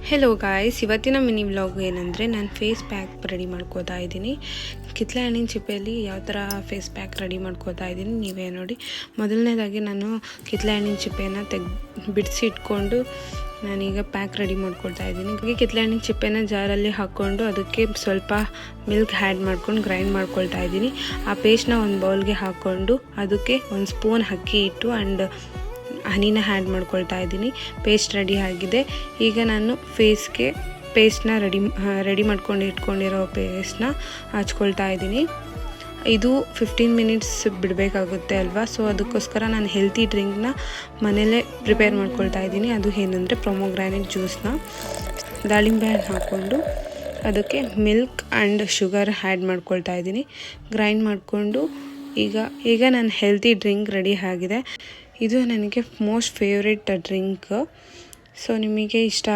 Hello guys, ಇವತ್ತಿನ mini vlog ಏನಂದರೆ ನಾನು ಫೇಸ್ ಪ್ಯಾಕ್ ರೆಡಿ ಮಾಡ್ಕೋತಾ ಇದ್ದೀನಿ. ಕಿತ್ತಳೆ ಹಣ್ಣಿನ ಚಿಪ್ಪೆಯಲ್ಲಿ ಯಾವ ಥರ ಫೇಸ್ ಪ್ಯಾಕ್ ರೆಡಿ ಮಾಡ್ಕೋತಾ ಇದ್ದೀನಿ ನೀವೇ ನೋಡಿ. ಮೊದಲನೇದಾಗಿ ನಾನು ಕಿತ್ತಳೆ ಹಣ್ಣಿನ ಚಿಪ್ಪೆನ ಬಿಡಿಸಿ ಇಟ್ಕೊಂಡು ನಾನೀಗ ಪ್ಯಾಕ್ ರೆಡಿ ಮಾಡ್ಕೊಳ್ತಾ ಇದ್ದೀನಿ. ಕಿತ್ತಳೆ ಹಣ್ಣಿನ ಚಿಪ್ಪೆನ ಜಾರಲ್ಲಿ ಹಾಕ್ಕೊಂಡು ಅದಕ್ಕೆ ಸ್ವಲ್ಪ ಮಿಲ್ಕ್ ಆ್ಯಡ್ ಮಾಡ್ಕೊಂಡು ಗ್ರೈಂಡ್ ಮಾಡ್ಕೊಳ್ತಾ ಇದ್ದೀನಿ. ಆ ಪೇಸ್ಟ್ನ ಒಂದು ಬೌಲ್ಗೆ ಹಾಕ್ಕೊಂಡು ಅದಕ್ಕೆ ಒಂದು ಸ್ಪೂನ್ ಅಕ್ಕಿ ಹಿಟ್ಟು ಆ್ಯಂಡ್ ಹನಿನ ಆ್ಯಡ್ ಮಾಡ್ಕೊಳ್ತಾ ಇದ್ದೀನಿ. ಪೇಸ್ಟ್ ರೆಡಿ ಆಗಿದೆ. ಈಗ ನಾನು ಫೇಸ್ಗೆ ಪೇಸ್ಟ್ನ ರೆಡಿ ಮಾಡ್ಕೊಂಡು ಇಟ್ಕೊಂಡಿರೋ ಪೇಸ್ಟ್ನ ಹಚ್ಕೊಳ್ತಾ ಇದ್ದೀನಿ. ಇದು 15 ಮಿನಿಟ್ಸ್ ಬಿಡಬೇಕಾಗುತ್ತೆ ಅಲ್ವಾ, ಸೊ ಅದಕ್ಕೋಸ್ಕರ ನಾನು ಹೆಲ್ತಿ ಡ್ರಿಂಕ್ನ ಮನೆಯಲ್ಲೇ ಪ್ರಿಪೇರ್ ಮಾಡ್ಕೊಳ್ತಾ ಇದ್ದೀನಿ. ಅದು ಏನಂದರೆ ಪ್ರೊಮೊಗ್ರಾನೇಟ್ ಜ್ಯೂಸ್ನ ದಾಳಿಂಬೆ ಹಣ್ಣು ಹಾಕ್ಕೊಂಡು ಅದಕ್ಕೆ ಮಿಲ್ಕ್ ಆ್ಯಂಡ್ ಶುಗರ್ ಆ್ಯಡ್ ಮಾಡ್ಕೊಳ್ತಾ ಇದ್ದೀನಿ. ಗ್ರೈಂಡ್ ಮಾಡಿಕೊಂಡು ಈಗ ನನ್ನ ಹೆಲ್ತಿ ಡ್ರಿಂಕ್ ರೆಡಿ ಆಗಿದೆ. ಇದು ನನಗೆ ಮೋಸ್ಟ್ ಫೇವ್ರೆಟ್ ಡ್ರಿಂಕ್. ಸೊ ನಿಮಗೆ ಇಷ್ಟ